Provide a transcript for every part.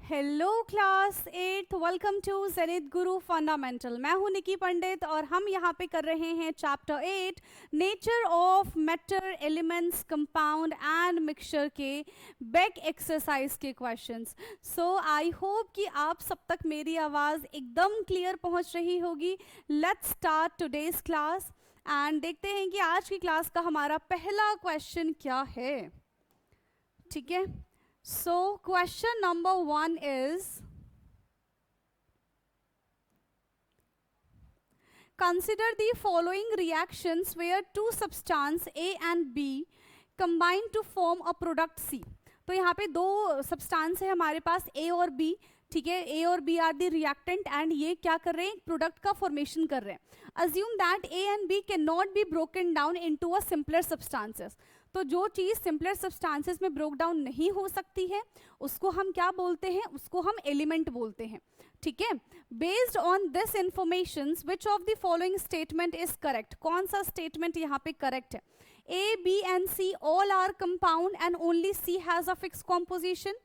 Hello class 8, welcome to Zenith Guru fundamental. मैं हूं निकी पंडित और हम यहाँ पे कर रहे हैं chapter 8 nature of matter, elements, compound and mixture के बैक एक्सरसाइज के क्वेश्चंस। सो आई होप कि आप सब तक मेरी आवाज़ एकदम क्लियर पहुँच रही होगी। Let's start today's class and देखते हैं कि आज की क्लास का हमारा पहला क्वेश्चन क्या है। ठीक है, so question number 1 is, consider the following reactions where two substance A and B combine to form a product C। तो यहाँ पे दो सब्सटेंस है हमारे पास A और B। ठीक है, A और B are the reactant and ये क्या कर रहे हैं, प्रोडक्ट का फॉर्मेशन कर रहे हैं। Assume that A and B can not be broken down into a simpler substances. तो जो चीज़ सिंपलर सब्सटेंसेस में ब्रोक डाउन नहीं हो सकती है उसको हम क्या बोलते हैं, उसको हम एलिमेंट बोलते हैं। ठीक है, based on this information which of the following statement is correct. कौन सा स्टेटमेंट यहाँ पे करेक्ट है? A, B and C all are compound and only C has a fixed composition।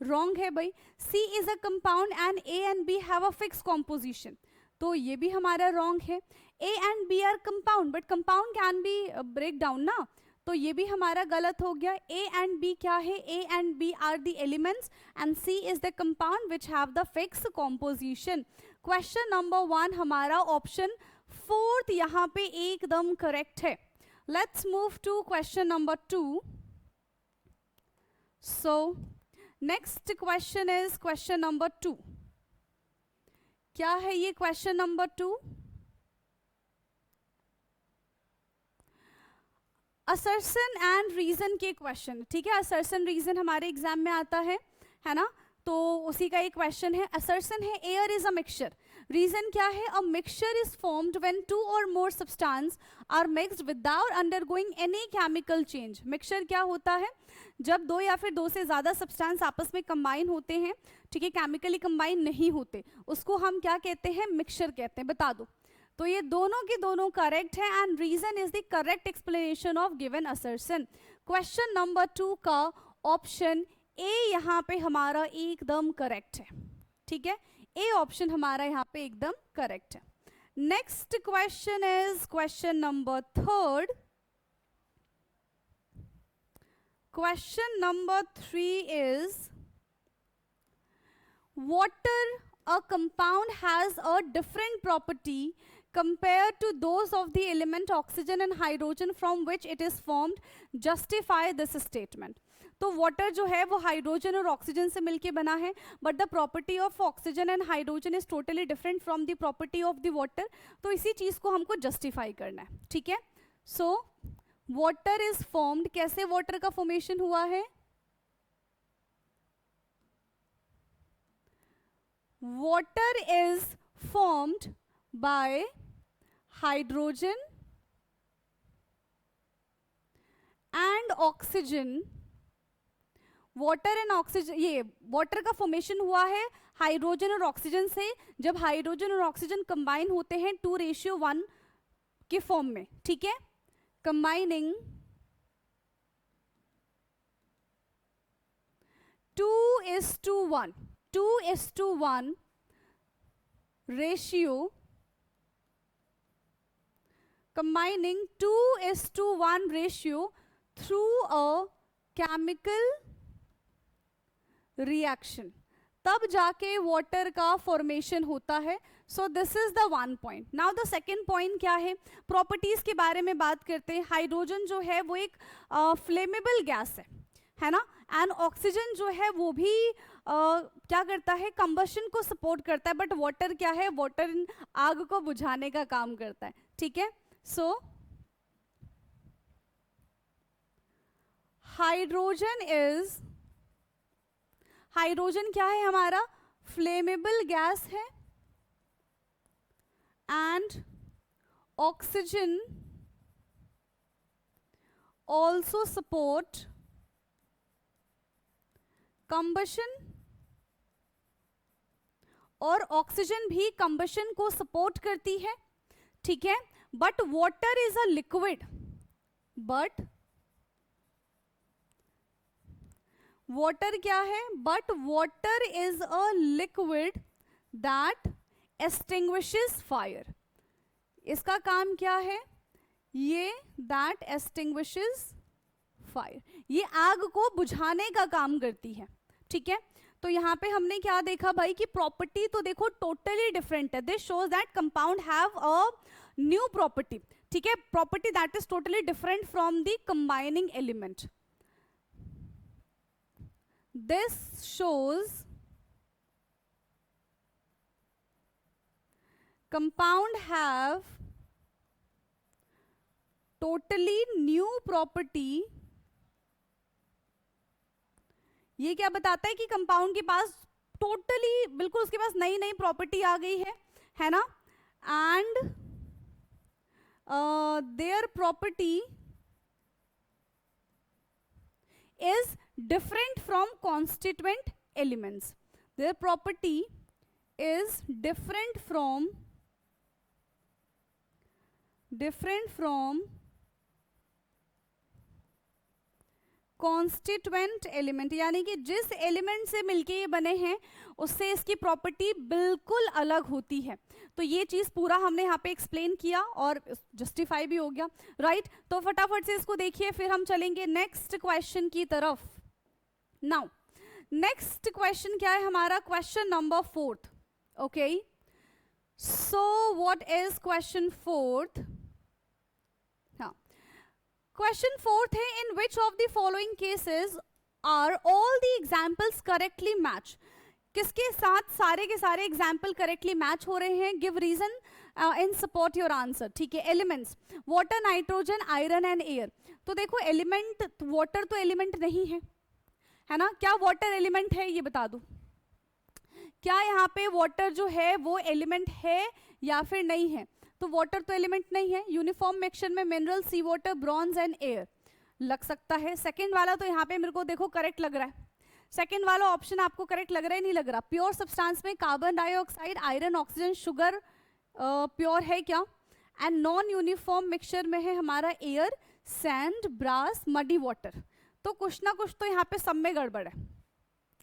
Wrong है भाई, C is a compound and A and B have a fixed composition। तो ये भी हमारा wrong है। A and B are compound but compound can be break down ना, तो ये भी हमारा गलत हो गया। A and B क्या है? A and B are the elements and C is the compound which have the fixed composition। Question number 1 हमारा ऑप्शन 4 यहाँ पे एकदम करेक्ट है। Let's move to question number 2। So next question is question number 2। क्या है ये question number 2? Assertion and reason के question. ठीक है, असर्शन रीजन हमारे एग्जाम में आता है ना, तो उसी का एक क्वेश्चन है। असर्शन है air is a mixture. Reason क्या है? A mixture is formed when two or more substance are mixed without undergoing any chemical change. Mixture क्या होता है? जब दो या फिर दो से ज्यादा सब्सटेंस आपस में कंबाइन होते हैं, ठीक है, केमिकली कंबाइन नहीं होते, उसको हम क्या कहते हैं? मिक्सचर कहते हैं। बता दो। तो ये दोनों के दोनों करेक्ट है and reason is the correct explanation of given assertion. Question number 2 का ऑप्शन ए यहाँ पे हमारा एकदम करेक्ट है। ठीक है, ए ऑप्शन हमारा यहाँ पे एकदम करेक्ट है। Next question is question number 3। Question number 3 is, water a compound has a different property compared to those of the element oxygen and hydrogen from which it is formed। justify this statement। तो water जो है वो hydrogen और oxygen से मिलके बना है, but the property of oxygen and hydrogen is totally different from the property of the water. तो इसी चीज को हमको जस्टिफाई करना है। ठीक है, सो वाटर इज फॉर्म्ड, कैसे वाटर का फॉर्मेशन हुआ है? Water is formed by hydrogen and oxygen। Water and oxygen, ये वाटर का फॉर्मेशन हुआ है हाइड्रोजन और ऑक्सीजन से, जब हाइड्रोजन और ऑक्सीजन कंबाइन होते हैं 2:1 के फॉर्म में। ठीक है, combining 2:1, 2:1 ratio, combining 2:1 ratio through a chemical reaction, तब जाके वाटर का फॉर्मेशन होता है। So this is the 1 point. Now the second point क्या है? प्रॉपर्टीज के बारे में बात करते हैं। हाइड्रोजन जो है वो एक फ्लेमेबल गैस है ना, एंड ऑक्सीजन जो है वो भी क्या करता है? कंबशन को सपोर्ट करता है, बट वाटर क्या है? वाटर आग को बुझाने का काम करता है। ठीक है, सो हाइड्रोजन क्या है हमारा? फ्लेमेबल गैस है and oxygen also support combustion, और ऑक्सीजन भी कंबशन को सपोर्ट करती है। ठीक है, but water is a liquid, but water क्या है, but water is a liquid that extinguishes fire. इसका काम क्या है, ये दैट एक्सटिंग्विशेस फायर, ये आग को बुझाने का काम करती है, ठीक है। तो यहाँ पे हमने क्या देखा भाई कि प्रॉपर्टी तो देखो टोटली डिफरेंट है। This shows that compound have a new property, ठीक है, property that is totally different from the combining element. This shows compound have totally new property। ये क्या बताता है कि कंपाउंड के पास टोटली बिल्कुल उसके पास नई नई प्रॉपर्टी आ गई है ना। And their property is different from constituent elements. Their property is different from constituent element, यानी कि जिस एलिमेंट से मिलके ये बने हैं उससे इसकी प्रॉपर्टी बिल्कुल अलग होती है। तो ये चीज पूरा हमने यहाँ पे एक्सप्लेन किया और जस्टिफाई भी हो गया, राइट। तो फटाफट से इसको देखिए, फिर हम चलेंगे नेक्स्ट क्वेश्चन की तरफ। नाउ नेक्स्ट क्वेश्चन क्या है हमारा, question number 4। Okay, so what is question 4th? हाँ, question 4th है, in which of the following cases are all the examples correctly match? किसके साथ सारे के सारे एग्जाम्पल करेक्टली मैच हो रहे हैं, give reason in support your answer, ठीक है। Elements water, nitrogen, iron and air. तो देखो एलिमेंट, वाटर तो एलिमेंट नहीं है ना, क्या वाटर एलिमेंट है ये बता दो, क्या यहाँ पे वाटर जो है वो एलिमेंट है या फिर नहीं है। तो वाटर तो एलिमेंट नहीं है। यूनिफॉर्म मिक्सचर में mineral, sea water, bronze and air लग सकता है। सेकंड वाला तो यहाँ पे मेरे को देखो करेक्ट लग रहा है, सेकंड वाला ऑप्शन आपको करेक्ट लग रहा है, नहीं लग रहा। प्योर सब्सटेंस में carbon dioxide, iron, oxygen, sugar pure है क्या। एंड नॉन यूनिफॉर्म मिक्सचर में है हमारा air, sand, brass, muddy water. तो कुछ ना कुछ तो यहाँ पे सब में गड़बड़ है।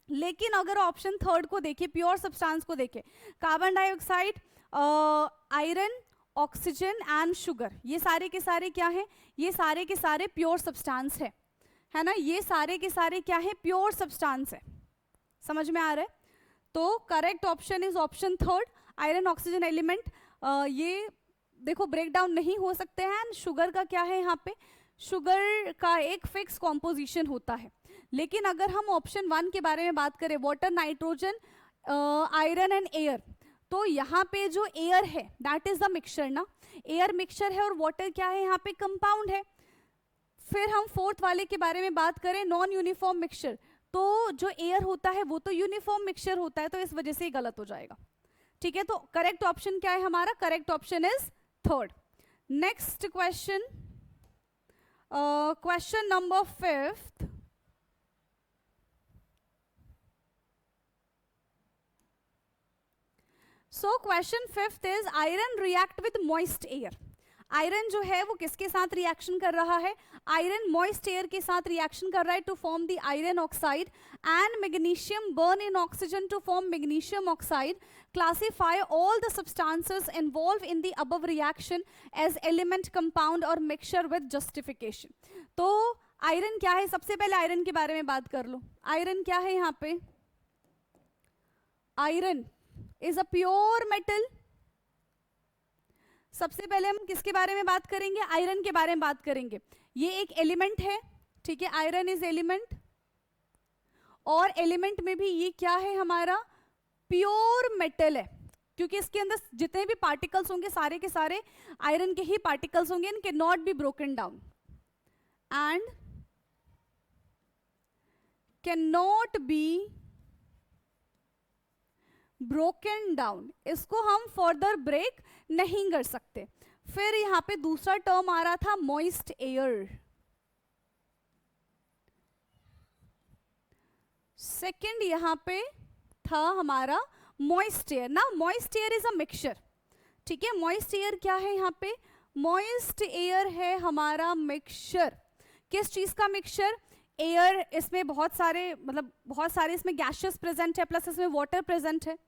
लेकिन अगर ऑप्शन थर्ड को देखें, प्योर सब्सटेंस को देखें, carbon dioxide, iron, oxygen and sugar, ये सारे के सारे क्या है, ये सारे के सारे प्योर सब्सटेंस है ना, ये सारे के सारे क्या है, प्योर सब्सटेंस है। समझ में आ रहा है। तो correct option is option third, iron, oxygen element ये देखो ब्रेक डाउन नहीं हो सकते हैं। एंड शुगर का क्या है, यहाँ पे शुगर का एक फिक्स कॉम्पोजिशन होता है। लेकिन अगर हम ऑप्शन 1 के बारे में बात करें, water, nitrogen, iron and air, तो यहाँ पे जो एयर है दैट इज द मिक्सचर ना, एयर मिक्सचर है और वाटर क्या है यहाँ पे कंपाउंड है। फिर हम फोर्थ वाले के बारे में बात करें, नॉन यूनिफॉर्म मिक्सचर, तो जो एयर होता है वो तो यूनिफॉर्म मिक्सचर होता है, तो इस वजह से गलत हो जाएगा, ठीक है। तो करेक्ट ऑप्शन क्या है हमारा, correct option is third. Next question, question number 5th। So question 5th is iron react with moist air. Iron जो है वो किसके साथ रिएक्शन कर रहा है, आयरन मॉइस्ट एयर के साथ रिएक्शन कर रहा है to form the iron oxide, and magnesium burn in oxygen to form magnesium oxide. Classify all the substances involve in the above reaction as element, compound और mixture with justification. तो iron क्या है, सबसे पहले iron के बारे में बात कर लो। आयरन क्या है यहाँ पे, iron is a pure metal. सबसे पहले हम किसके बारे में बात करेंगे, आयरन के बारे में बात करेंगे। ये एक एलिमेंट है, ठीक है, आयरन इज एलिमेंट। और एलिमेंट में भी ये क्या है हमारा, प्योर मेटल है, क्योंकि इसके अंदर जितने भी पार्टिकल्स होंगे सारे के सारे आयरन के ही पार्टिकल्स होंगे, and can not be broken down and can not be broken down. इसको हम फर्दर ब्रेक नहीं कर सकते। फिर यहाँ पे दूसरा टर्म आ रहा था मॉइस्ट एयर। सेकंड यहाँ पे था हमारा मॉइस्ट एयर ना, moist air is a mixture, ठीक है। मॉइस्ट एयर क्या है यहाँ पे, मॉइस्ट एयर है हमारा मिक्सचर। किस चीज का मिक्सचर, एयर, इसमें बहुत सारे मतलब बहुत सारे इसमें गैशियस प्रेजेंट है, प्लस इसमें वाटर प्रेजेंट है,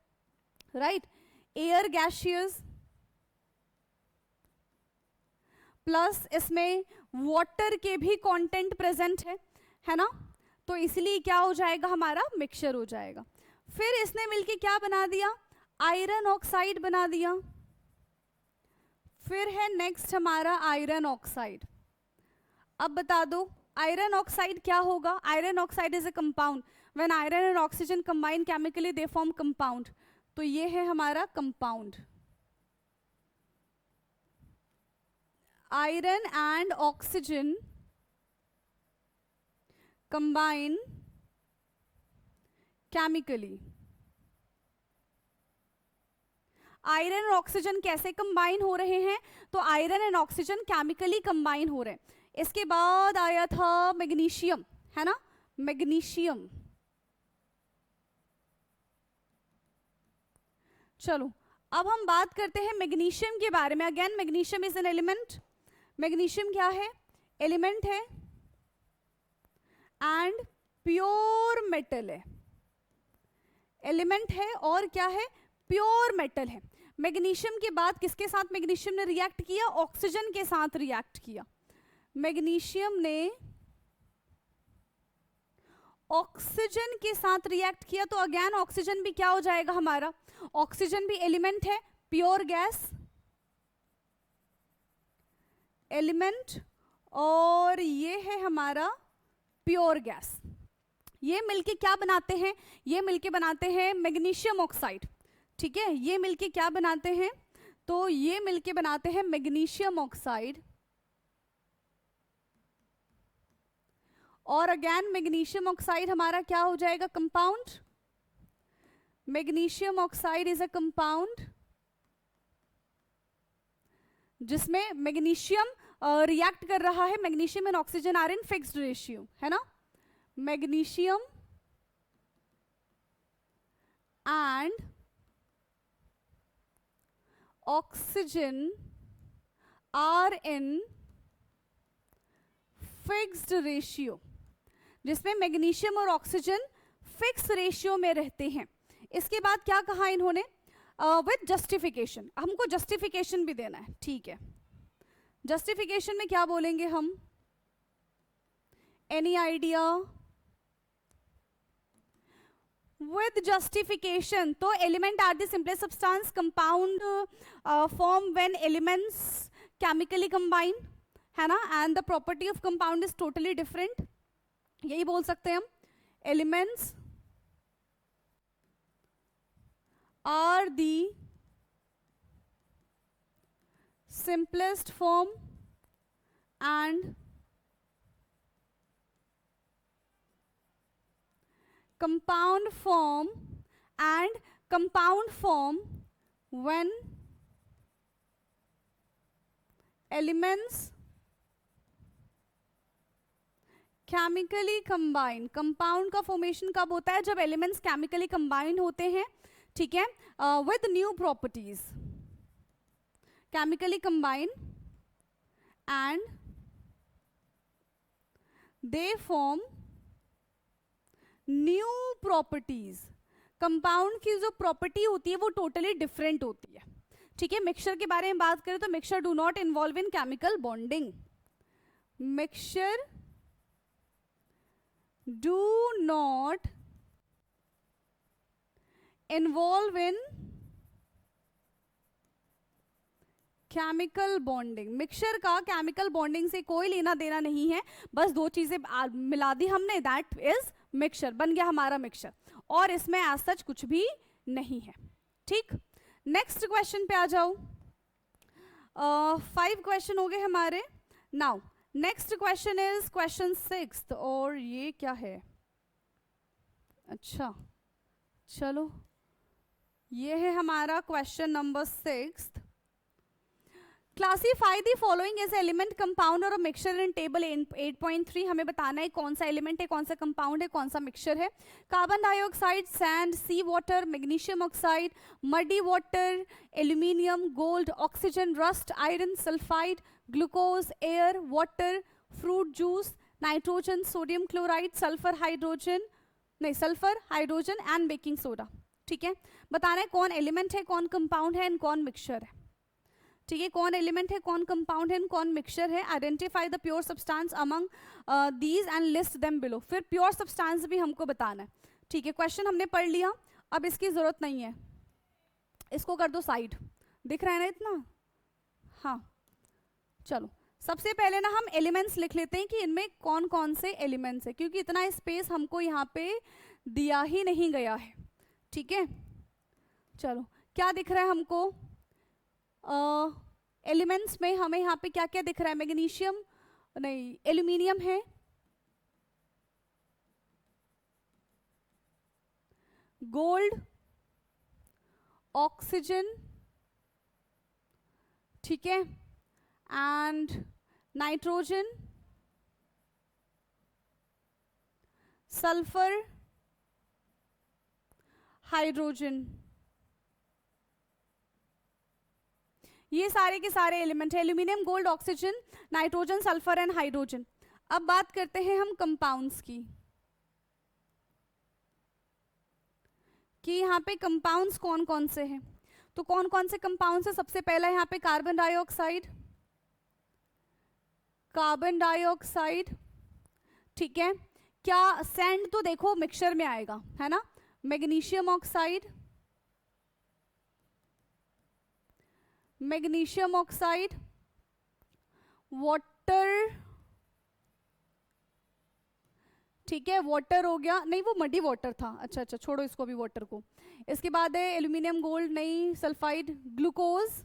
राइट। एयर गैशियस प्लस इसमें वाटर के भी कंटेंट प्रेजेंट है ना। तो इसलिए क्या हो जाएगा, हमारा मिक्सचर हो जाएगा। फिर इसने मिलके क्या बना दिया, आयरन ऑक्साइड बना दिया। फिर है नेक्स्ट हमारा आयरन ऑक्साइड। अब बता दो आयरन ऑक्साइड क्या होगा। Iron oxide is a compound, when iron and oxygen combine chemically they form compound. तो ये है हमारा compound. Iron and oxygen combine chemically. Iron और ऑक्सीजन कैसे कंबाइन हो रहे हैं, तो iron and oxygen chemically combine हो रहे हैं। इसके बाद आया था मैग्नीशियम, है ना, मैग्नीशियम। चलो अब हम बात करते हैं मैग्नीशियम के बारे में। Again magnesium is an element. Magnesium क्या है, एलिमेंट है एंड प्योर मेटल है। एलिमेंट है और क्या है, प्योर मेटल है। मैग्नीशियम के बाद किसके साथ मैग्नीशियम ने रिएक्ट किया, ऑक्सीजन के साथ रिएक्ट किया। मैग्नीशियम ने ऑक्सीजन के साथ रिएक्ट किया, तो अगेन ऑक्सीजन भी क्या हो जाएगा हमारा, ऑक्सीजन भी एलिमेंट है, प्योर गैस एलिमेंट, और ये है हमारा प्योर गैस। ये मिलके क्या बनाते हैं, ये मिलके बनाते हैं मैग्नीशियम ऑक्साइड। ठीक है, ये मिलके क्या बनाते हैं, तो ये मिलके बनाते हैं मैग्नीशियम ऑक्साइड। और अगेन मैग्नीशियम ऑक्साइड हमारा क्या हो जाएगा, compound. Magnesium oxide is a compound जिसमें मैग्नीशियम रिएक्ट कर रहा है। Magnesium and oxygen are in fixed ratio, है ना। Magnesium and oxygen are in fixed ratio, जिसमें मैग्नीशियम और ऑक्सीजन फिक्स रेशियो में रहते हैं। इसके बाद क्या कहा इन्होंने, विद जस्टिफिकेशन। हमको जस्टिफिकेशन भी देना है, ठीक है। जस्टिफिकेशन में क्या बोलेंगे हम, एनी आइडिया, with justification। तो element are the simplest substance, compound form when elements chemically combine, है ना, and the property of compound is totally different। यही बोल सकते हैं हम, elements are the simplest form and compound form when elements chemically combine. Compound का formation कब होता है, जब एलिमेंट्स केमिकली कंबाइन होते हैं, ठीक है, with new properties. Chemically combine and they form new properties. Compound की जो प्रॉपर्टी होती है वो टोटली डिफरेंट होती है, ठीक है। मिक्सचर के बारे में बात करें तो mixture do not involve in chemical bonding. Mixture do not involve in chemical bonding. Mixture का केमिकल बॉन्डिंग से कोई लेना देना नहीं है, बस दो चीजें मिला दी हमने, दैट इज मिक्सचर, बन गया हमारा मिक्सचर, और इसमें आज सच कुछ भी नहीं है, ठीक। नेक्स्ट क्वेश्चन पे आ जाओ। 5 क्वेश्चन हो गए हमारे। Now next question is question 6, और ये क्या है, अच्छा चलो, ये है हमारा question number 6। Classify the following as element, compound और मिक्सचर इन टेबल 8.3। हमें बताना है कौन सा एलिमेंट है, कौन सा कंपाउंड है, कौन सा मिक्सचर है। Carbon dioxide, sand, sea water, magnesium oxide, muddy water, aluminium, gold, oxygen, rust, iron, sulphide, glucose, air, water, fruit juice, nitrogen, sodium chloride, sulphur hydrogen, नहीं sulphur hydrogen and baking soda. ठीक है, बताना है कौन element है, कौन compound है and कौन मिक्सचर है। ठीक है, कौन एलिमेंट है, कौन कंपाउंड है, कौन मिक्सचर है। Identify the pure substance among these and list them below. फिर प्योर सब्सटेंस भी हमको बताना है। ठीक है, क्वेश्चन हमने पढ़ लिया, अब इसकी जरूरत नहीं है, इसको कर दो साइड। दिख रहा है ना इतना? हाँ, चलो सबसे पहले ना हम एलिमेंट्स लिख लेते हैं कि इनमें कौन कौन से एलिमेंट्स है, क्योंकि इतना स्पेस हमको यहाँ पे दिया ही नहीं गया है। ठीक है, चलो क्या दिख रहा है हमको एलिमेंट्स में? हमें यहाँ पे क्या क्या दिख रहा है? मैग्नीशियम नहीं, एल्यूमिनियम है, गोल्ड, ऑक्सीजन, ठीक है, एंड नाइट्रोजन, सल्फर, हाइड्रोजन। ये सारे के सारे एलिमेंट है, aluminium, gold, oxygen, nitrogen, sulphur and hydrogen. अब बात करते हैं हम कंपाउंड्स की, कि यहाँ पे कंपाउंड्स कौन कौन से हैं। तो कौन कौन से कंपाउंड्स है? सबसे पहला यहाँ पे कार्बन डाइऑक्साइड, कार्बन डाइऑक्साइड, ठीक है। क्या सैंड तो देखो मिक्सचर में आएगा, है ना। Magnesium oxide, magnesium oxide, water, ठीक है, वाटर हो गया, नहीं वो मडी वाटर था, अच्छा अच्छा छोड़ो इसको भी, वाटर को। इसके बाद है एल्यूमिनियम, गोल्ड नहीं, सल्फाइड, ग्लूकोज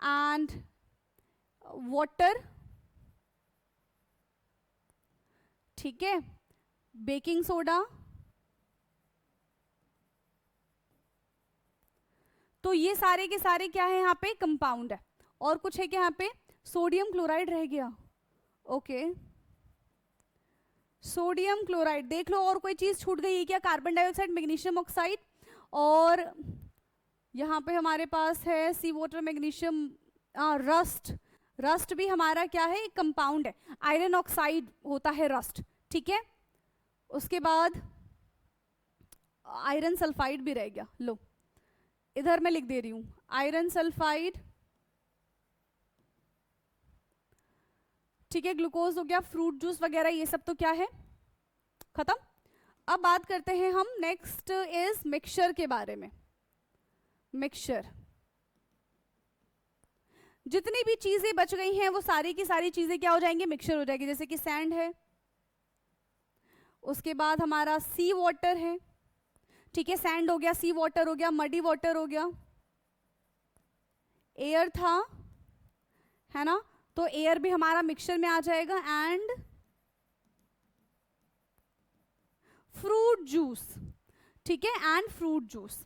एंड वाटर, ठीक है, बेकिंग सोडा। तो ये सारे के सारे क्या है यहाँ पे? कंपाउंड है। और कुछ है क्या यहाँ पे? सोडियम क्लोराइड रह गया, ओके, सोडियम क्लोराइड देख लो। और कोई चीज छूट गई है क्या? कार्बन डाइऑक्साइड, मैग्नीशियम ऑक्साइड, और यहाँ पे हमारे पास है सी वाटर, मैग्नीशियम, रस्ट। रस्ट भी हमारा क्या है? एक कंपाउंड है। आयरन ऑक्साइड होता है रस्ट, ठीक है। उसके बाद आयरन सल्फाइड भी रह गया, लो इधर मैं लिख दे रही हूं, आयरन सल्फाइड, ठीक है। ग्लूकोज हो गया, फ्रूट जूस वगैरह ये सब तो क्या है? खत्म। अब बात करते हैं हम, नेक्स्ट इज मिक्सचर के बारे में। मिक्सचर, जितनी भी चीजें बच गई हैं वो सारी की सारी चीजें क्या हो जाएंगी? मिक्सचर हो जाएगी। जैसे कि सैंड है, उसके बाद हमारा सी वाटर है, ठीक है, सैंड हो गया, सी वाटर हो गया, मडी वाटर हो गया, एयर था, है ना, तो एयर भी हमारा मिक्सचर में आ जाएगा, एंड फ्रूट जूस, ठीक है, एंड फ्रूट जूस।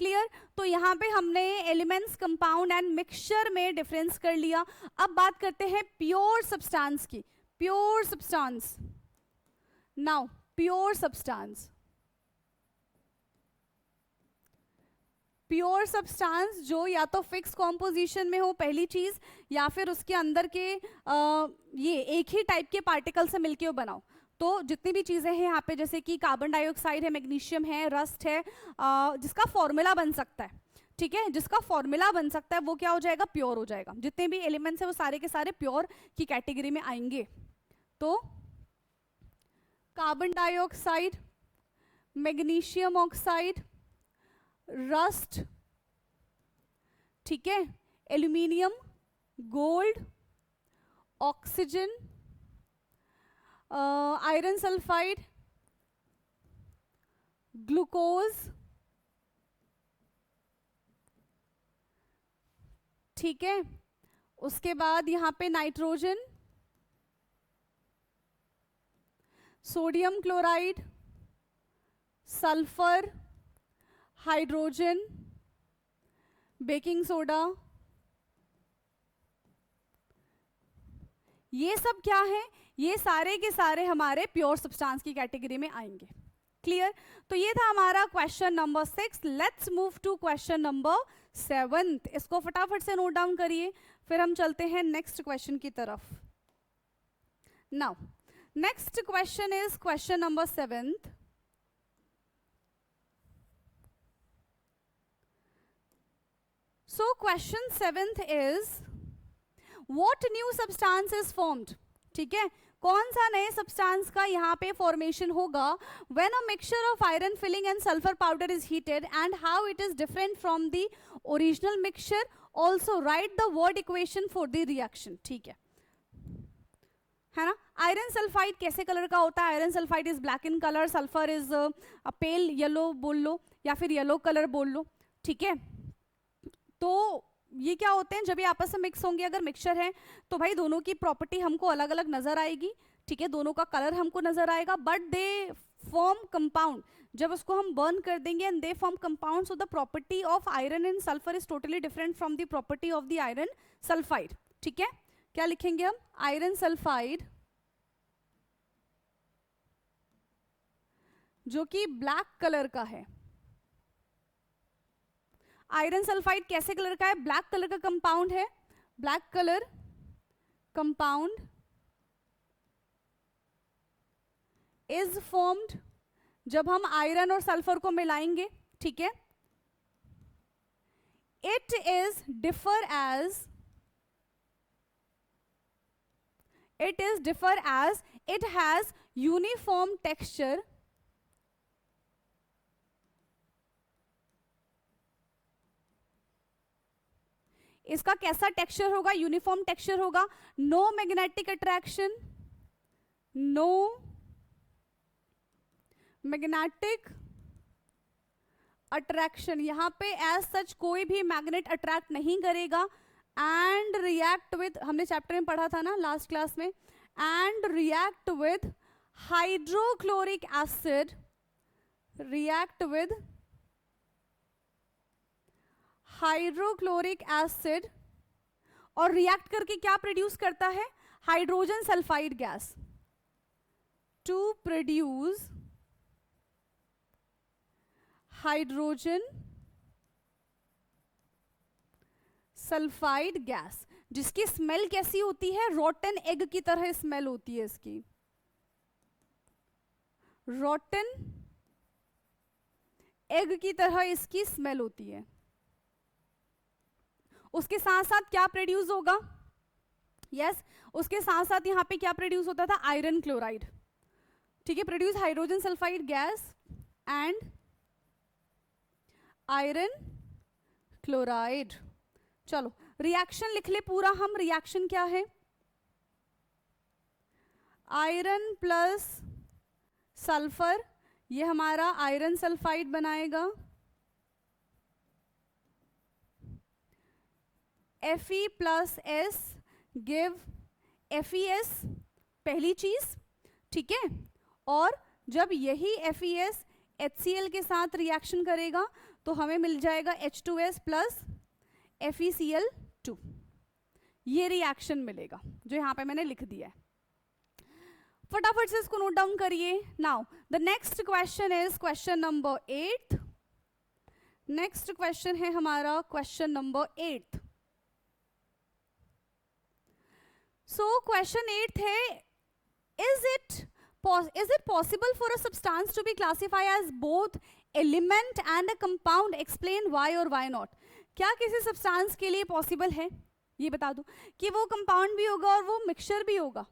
क्लियर? तो यहां पे हमने एलिमेंट्स, कंपाउंड एंड मिक्सचर में डिफरेंस कर लिया। अब बात करते हैं प्योर सब्सटेंस की। Pure substance, now pure substance, pure substance जो या तो फिक्स कॉम्पोजिशन में हो पहली चीज, या फिर उसके अंदर के ये एक ही टाइप के पार्टिकल से मिलके वो बनाओ। तो जितनी भी चीजें हैं यहाँ पे, जैसे कि कार्बन डाइऑक्साइड है, मैग्नीशियम है, रस्ट है, जिसका फॉर्मूला बन सकता है, ठीक है, जिसका फॉर्मूला बन सकता है वो क्या हो जाएगा? प्योर हो जाएगा। जितने भी एलिमेंट्स है वो सारे के सारे प्योर की कैटेगरी में आएंगे। तो carbon dioxide, magnesium oxide, rust, ठीक है, aluminium, gold, oxygen, iron sulphide, glucose, ठीक है। उसके बाद यहां पे nitrogen, sodium chloride, sulphur, hydrogen, baking soda, ये सब क्या है? ये सारे के सारे हमारे प्योर सब्सटेंस की कैटेगरी में आएंगे। क्लियर? तो ये था हमारा question number 6। Let's move to question number 7th, इसको फटाफट से नोट डाउन करिए, फिर हम चलते हैं नेक्स्ट क्वेश्चन की तरफ. Now next question is question number 7th. So question 7th is what new substance is formed. ठीक है, कौन सा नए सब्सटेंस का यहाँ पे फॉर्मेशन होगा when a mixture of iron filling and sulphur powder is heated and how it is different from the original mixture. Also right the word equation for the reaction. ठीक है ना. आयरन सल्फाइड कैसे colour का होता है? Iron sulphide is black in colour, sulphur is pale yellow बोल लो या फिर येलो कलर बोल लो. ठीक है, तो ये क्या होते हैं, जब ये आपस में मिक्स होंगे, अगर मिक्सचर है तो भाई दोनों की प्रॉपर्टी हमको अलग अलग नजर आएगी. ठीक है, दोनों का कलर हमको नजर आएगा, बट दे फॉर्म कंपाउंड. जब उसको हम बर्न कर देंगे and they form compound, so the property of iron and sulphur is totally different from the property of the iron sulphide. ठीक है, क्या लिखेंगे हम? आयरन सल्फाइड जो कि ब्लैक कलर का है. आयरन सल्फाइड कैसे कलर का है? ब्लैक कलर का कंपाउंड है. Black colour compound is formed जब हम आयरन और सल्फर को मिलाएंगे. ठीक है, it is differ as it has uniform texture. इसका कैसा टेक्सचर होगा? यूनिफॉर्म टेक्सचर होगा. No magnetic attraction, no magnetic attraction. यहां पे एज सच कोई भी मैग्नेट अट्रैक्ट नहीं करेगा. एंड रिएक्ट विद, हमने चैप्टर में पढ़ा था ना लास्ट क्लास में, and react with hydrochloric acid, react with hydrochloric acid, और रिएक्ट करके क्या प्रोड्यूस करता है? Hydrogen sulphide gas. To produce hydrogen sulphide gas, जिसकी स्मेल कैसी होती है? रॉटन एग की तरह स्मेल होती है इसकी. रॉटन एग की तरह इसकी स्मेल होती है. उसके साथ साथ क्या प्रोड्यूस होगा? यस, उसके साथ साथ यहां पे क्या प्रोड्यूस होता था? Iron chloride. ठीक है, produce hydrogen sulphide gas and iron chloride. चलो रिएक्शन लिख ले पूरा हम. रिएक्शन क्या है? आयरन प्लस सल्फर, ये हमारा आयरन सल्फाइड बनाएगा. Fe plus S give FeS, पहली चीज. ठीक है, और जब यही FeS HCl के साथ रिएक्शन करेगा तो हमें मिल जाएगा H2S प्लस FeCl2. ये रिएक्शन मिलेगा जो यहां पे मैंने लिख दिया है. फटाफट से इसको नोट डाउन करिए. Now the next question is question number 8. Next question है हमारा क्वेश्चन नंबर 8. So question 8 है, is it possible for a substance to be classified as both element and a compound? Explain why or why not. क्या किसी substance के लिए possible है? ये बता दो कि वो कंपाउंड भी होगा और वो मिक्सचर भी होगा,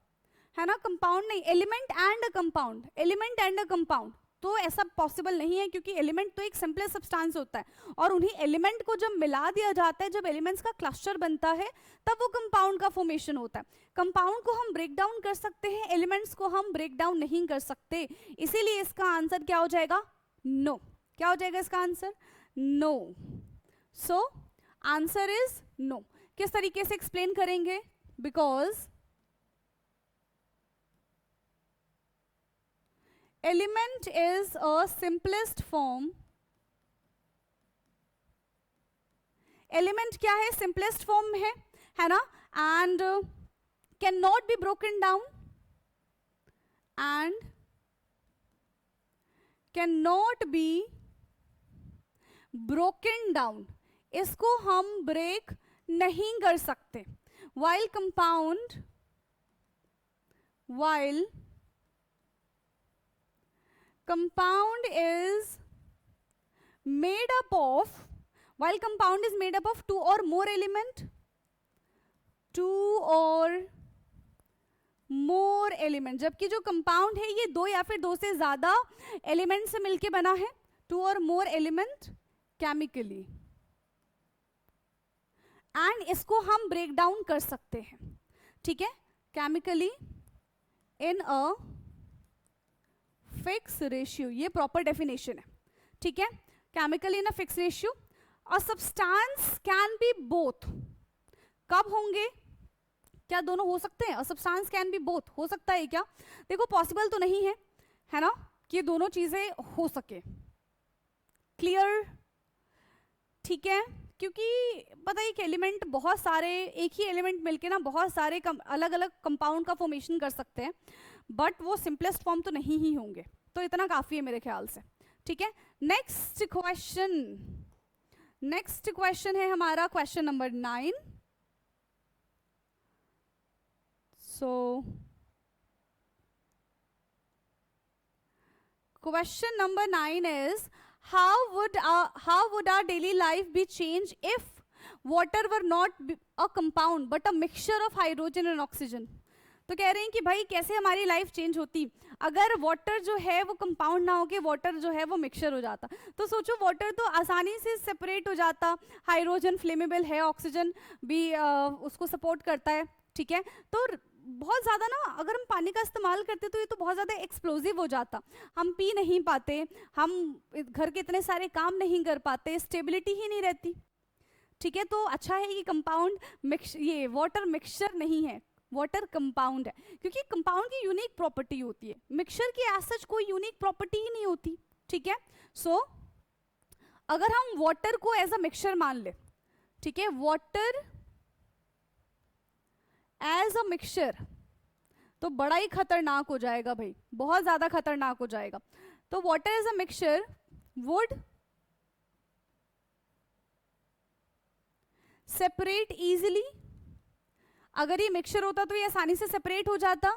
है ना. कंपाउंड नहीं, element and a compound, element and a compound. तो ऐसा पॉसिबल नहीं है, क्योंकि एलिमेंट तो एक सिंपलेस्ट सब्सटेंस होता है, और उन्हीं एलिमेंट को जब मिला दिया जाता है, जब एलिमेंट्स का क्लस्टर बनता है, तब वो कंपाउंड का फॉर्मेशन होता है. कंपाउंड को हम ब्रेक डाउन कर सकते हैं, एलिमेंट्स को हम ब्रेक डाउन नहीं कर सकते. इसीलिए इसका आंसर क्या हो जाएगा? नो. क्या हो जाएगा इसका answer? No. So answer is no. किस तरीके से एक्सप्लेन करेंगे? Because element is a simplest form. element क्या है? simplest form है ना, and cannot be broken down, and cannot be broken down. इसको हम ब्रेक नहीं कर सकते. while compound is made up of two or more element, जबकि जो कंपाउंड है ये दो या फिर दो से ज्यादा एलिमेंट से मिलके बना है. To or more element chemically, and इसको हम ब्रेक डाउन कर सकते हैं. ठीक है, chemically in a fix ratio, ये प्रॉपर डेफिनेशन है. ठीक है, chemically in a fix ratio. A substance can be both. कब होंगे? क्या दोनों हो सकते हैं? A substance can be both, हो सकता है क्या? देखो पॉसिबल तो नहीं है, है ना, कि दोनों चीजें हो सके. क्लियर? ठीक है, क्योंकि पता है एक एलिमेंट बहुत सारे, एक ही एलिमेंट मिलके ना बहुत सारे अलग अलग कंपाउंड का फॉर्मेशन कर सकते हैं, बट वो सिंपलेस्ट फॉर्म तो नहीं ही होंगे. तो इतना काफी है मेरे ख्याल से. ठीक है, नेक्स्ट क्वेश्चन है हमारा question number 9. So, question number 9 is how would our daily life be changed if water were not a compound but a mixture of hydrogen and oxygen. तो कह रहे हैं कि भाई कैसे हमारी लाइफ चेंज होती अगर वाटर जो है वो कंपाउंड ना होके वाटर जो है वो मिक्सचर हो जाता. तो सोचो वाटर तो आसानी से सेपरेट हो जाता, हाइड्रोजन फ्लेमेबल है, ऑक्सीजन भी उसको सपोर्ट करता है. ठीक है, तो बहुत ज़्यादा ना अगर हम पानी का इस्तेमाल करते तो ये तो बहुत ज़्यादा एक्सप्लोजिव हो जाता, हम पी नहीं पाते, हम घर के इतने सारे काम नहीं कर पाते, स्टेबिलिटी ही नहीं रहती. ठीक है, तो अच्छा है कि कंपाउंड ये वाटर मिक्सचर नहीं है, वाटर कंपाउंड है, क्योंकि कंपाउंड की यूनिक प्रॉपर्टी होती है, मिक्सचर की एज सच कोई यूनिक प्रॉपर्टी ही नहीं होती. ठीक है, सो अगर हम वाटर को एज अ मिक्सचर मान ले, ठीक है, वाटर एज अ मिक्सचर, तो बड़ा ही खतरनाक हो जाएगा भाई, बहुत ज्यादा खतरनाक हो जाएगा. तो water as a mixture would separate easily. अगर ये मिक्सचर होता तो ये आसानी से सेपरेट हो जाता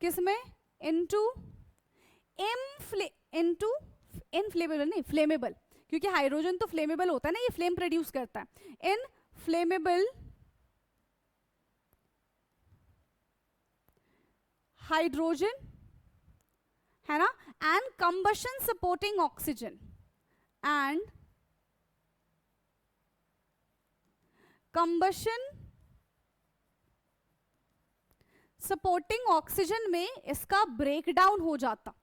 किसमें? इनटू इनफ्लेमेबल, नहीं फ्लेमेबल, क्योंकि हाइड्रोजन तो फ्लेमेबल होता है ना, ये फ्लेम प्रोड्यूस करता है. इनफ्लेमेबल हाइड्रोजन, है ना, and combustion supporting oxygen, and combustion supporting oxygen में इसका ब्रेकडाउन हो जाता,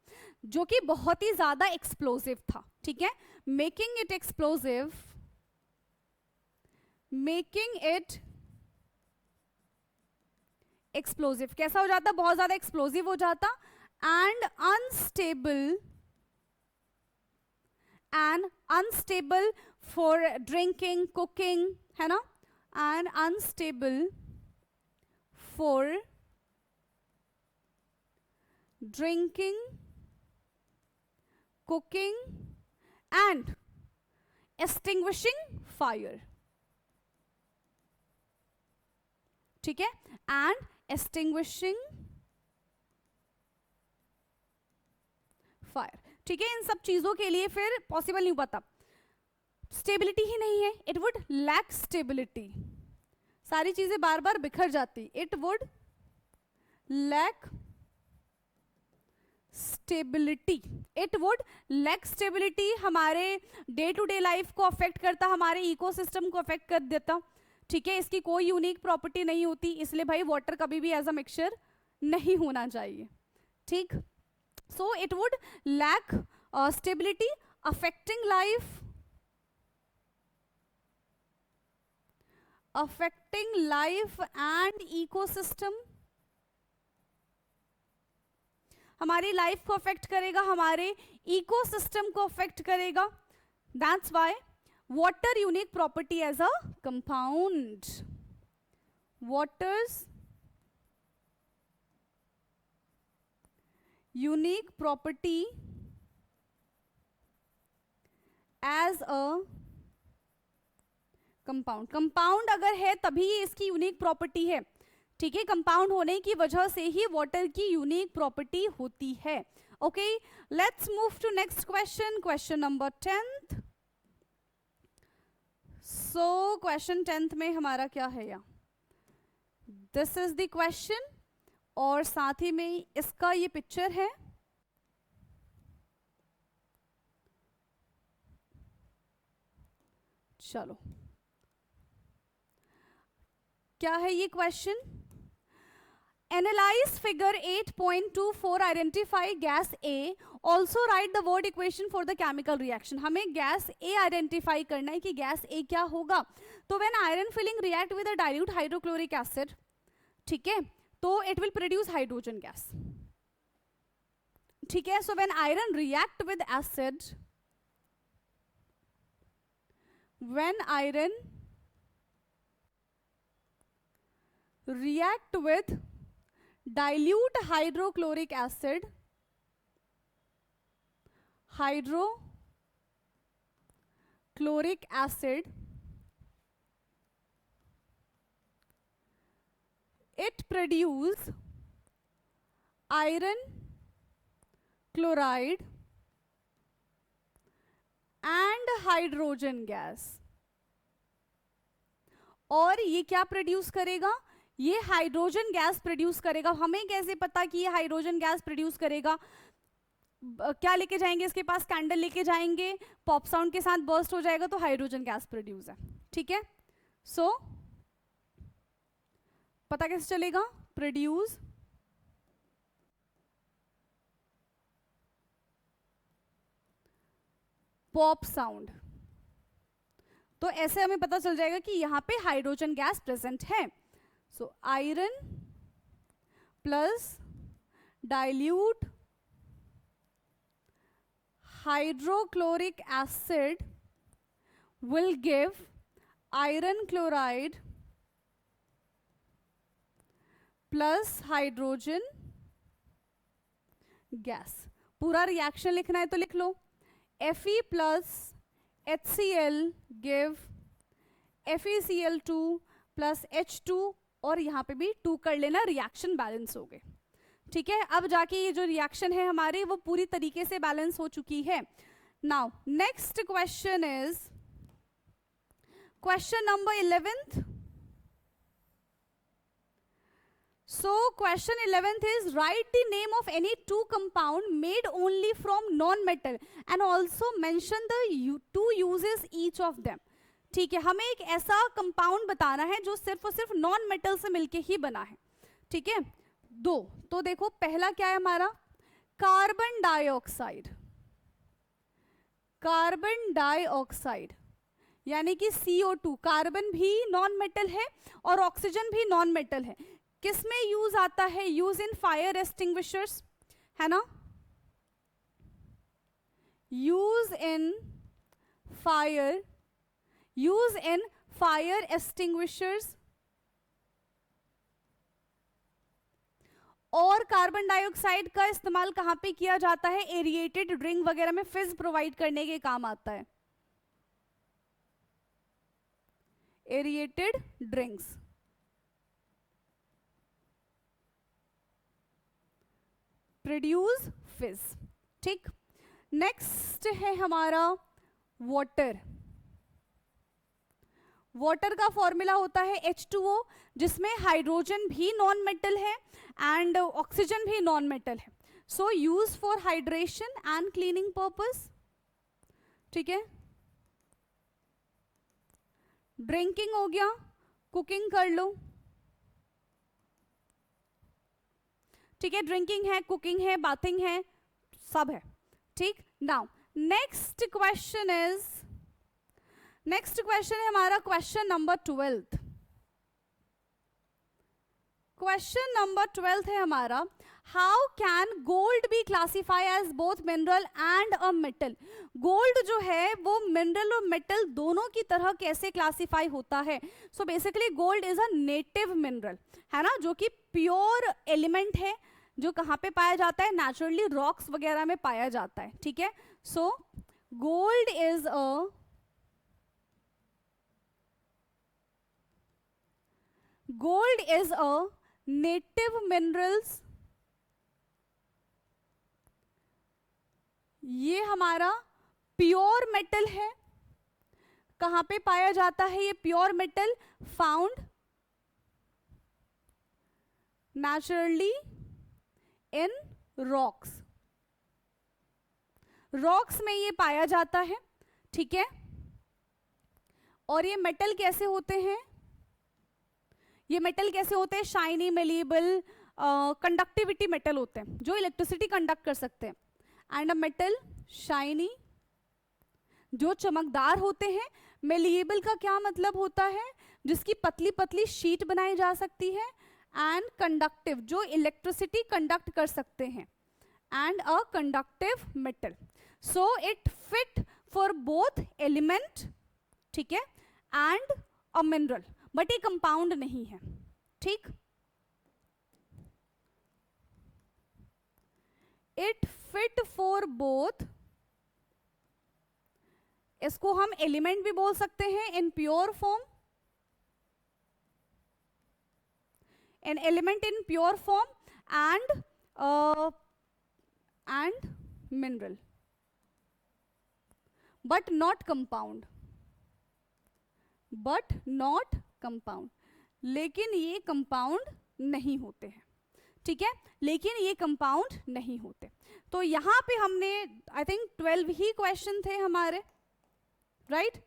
जो कि बहुत ही ज्यादा एक्सप्लोसिव था. ठीक है, मेकिंग इट एक्सप्लोसिव. कैसा हो जाता? बहुत ज्यादा एक्सप्लोसिव हो जाता. And unstable for drinking, cooking, है ना, and unstable for drinking, cooking and extinguishing fire. ठीक है, एंड एक्सटिंग्विशिंग फायर. ठीक है, इन सब चीजों के लिए फिर पॉसिबल नहीं पता, स्टेबिलिटी ही नहीं है, इट वुड लैक स्टेबिलिटी, सारी चीजें बार बार बिखर जाती, it would lack stability. It would lack stability हमारे डे टू डे लाइफ को अफेक्ट करता, हमारे इकोसिस्टम को अफेक्ट कर देता. ठीक है, इसकी कोई यूनिक प्रॉपर्टी नहीं होती, इसलिए भाई वाटर कभी भी एज अ मिक्सचर नहीं होना चाहिए. ठीक, so it would lack stability affecting life and ecosystem. हमारी लाइफ को अफेक्ट करेगा, हमारे इकोसिस्टम को अफेक्ट करेगा. That's why water unique property as a compound. Water's unique property as a compound, compound अगर है तभी ये इसकी यूनिक प्रॉपर्टी है, ठीक है, कंपाउंड होने की वजह से ही वाटर की यूनिक प्रॉपर्टी होती है। Okay, let's move to next question, question number 10th। So question 10th में हमारा क्या है, या दिस इज द क्वेश्चन और साथ ही में इसका ये पिक्चर है। चलो, क्या है ये question? Analyze figure 8.24, identify gas A, also write the word equation for the chemical reaction। हमें गैस A आइडेंटिफाई करना है कि गैस A क्या होगा। तो when iron filling react with a dilute hydrochloric acid, ठीक है, तो it will produce hydrogen gas, ठीक है। so when iron react with acid, when iron react with dilute hydrochloric acid, it produce iron chloride and hydrogen gas। और ये क्या produce करेगा? ये हाइड्रोजन गैस प्रोड्यूस करेगा। हमें कैसे पता कि ये हाइड्रोजन गैस प्रोड्यूस करेगा? क्या लेके जाएंगे इसके पास? कैंडल लेके जाएंगे, पॉप साउंड के साथ बर्स्ट हो जाएगा तो हाइड्रोजन गैस प्रोड्यूस है, ठीक है। सो पता कैसे चलेगा? प्रोड्यूस पॉप साउंड, तो ऐसे हमें पता चल जाएगा कि यहां पे हाइड्रोजन गैस प्रेजेंट है। So iron plus dilute hydrochloric acid will give iron chloride plus hydrogen gas। पूरा रिएक्शन लिखना है तो लिख लो, Fe plus HCl give FeCl2 plus H2, और यहां पे भी 2 कर लेना, रिएक्शन बैलेंस हो गए, ठीक है। अब जाके ये जो रिएक्शन है हमारी वो पूरी तरीके से बैलेंस हो चुकी है। Now next question is question number 11th। So question 11th is write the name of any two compound made only from non-metal and also mention the two uses each of them। ठीक है, हमें एक ऐसा compound बताना है जो सिर्फ और सिर्फ नॉन मेटल से मिलके ही बना है, ठीक है। दो, तो देखो पहला क्या है हमारा? कार्बन डाइऑक्साइड, कार्बन डाइऑक्साइड यानी कि CO2। कार्बन भी नॉन मेटल है और ऑक्सीजन भी नॉन मेटल है। किसमें यूज आता है? यूज इन फायर एक्सटिंग्विशर्स, है ना, use in fire, use in fire extinguishers. और कार्बन डाइऑक्साइड का इस्तेमाल कहां पे किया जाता है? एरिएटेड ड्रिंक वगैरह में फिज प्रोवाइड करने के काम आता है, एरिएटेड ड्रिंक्स। प्रोड्यूस फिज, ठीक। नेक्स्ट है हमारा वाटर। वाटर का फॉर्मूला होता है H2O, जिसमें हाइड्रोजन भी नॉन मेटल है एंड ऑक्सीजन भी नॉन मेटल है। So use for hydration and cleaning purpose, ठीक है। ड्रिंकिंग हो गया, कुकिंग कर लो, ठीक है, ड्रिंकिंग है, कुकिंग है, बाथिंग है, सब है, ठीक। Now next question is, next question है हमारा question number 12th। Question number 12th है हमारा, how can gold be classify as both mineral and a metal. Gold जो है वो मिनरल और मेटल दोनों की तरह कैसे क्लासिफाई होता है? So basically gold is a native mineral, है ना, जो कि प्योर एलिमेंट है, जो कहाँ पे पाया जाता है? नेचुरली रॉक्स वगैरह में पाया जाता है, ठीक है। So gold is a gold is a native minerals, ये हमारा प्योर मेटल है। कहां पे पाया जाता है ये pure metal? Found naturally in rocks, rocks में ये पाया जाता है, ठीक है। और ये मेटल कैसे होते हैं? ये मेटल कैसे होते हैं? शाइनी, मेलिएबल, कंडक्टिविटी मेटल होते हैं जो इलेक्ट्रिसिटी कंडक्ट कर सकते हैं। एंड अ मेटल शाइनी, जो चमकदार होते हैं। मेलिएबल का क्या मतलब होता है? जिसकी पतली पतली शीट बनाई जा सकती है। एंड कंडक्टिव, जो इलेक्ट्रिसिटी कंडक्ट कर सकते हैं। And a conductive metal, so it fit for both element, ठीक है, एंड अ मिनरल, बट ये कंपाउंड नहीं है, ठीक। इट फिट फॉर बोथ, इसको हम एलिमेंट भी बोल सकते हैं in pure form, an element in pure form and mineral, but not compound, but not compound, लेकिन ये कंपाउंड नहीं होते हैं, ठीक है, लेकिन ये कंपाउंड नहीं होते। तो यहां पे हमने आई थिंक 12 ही क्वेश्चन थे हमारे, राइट?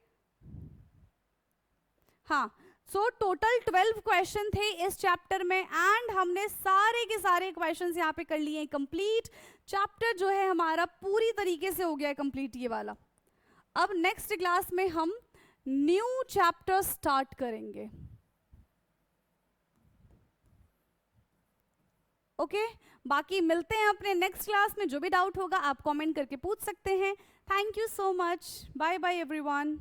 हाँ, सो टोटल 12 क्वेश्चन थे इस चैप्टर में, एंड हमने सारे के सारे क्वेश्चंस यहाँ पे कर लिए कंप्लीट। चैप्टर जो है हमारा पूरी तरीके से हो गया है कंप्लीट ये वाला। अब नेक्स्ट क्लास में हम न्यू चैप्टर स्टार्ट करेंगे, ओके। बाकी मिलते हैं अपने नेक्स्ट क्लास में। जो भी डाउट होगा आप कमेंट करके पूछ सकते हैं। Thank you so much, bye bye everyone.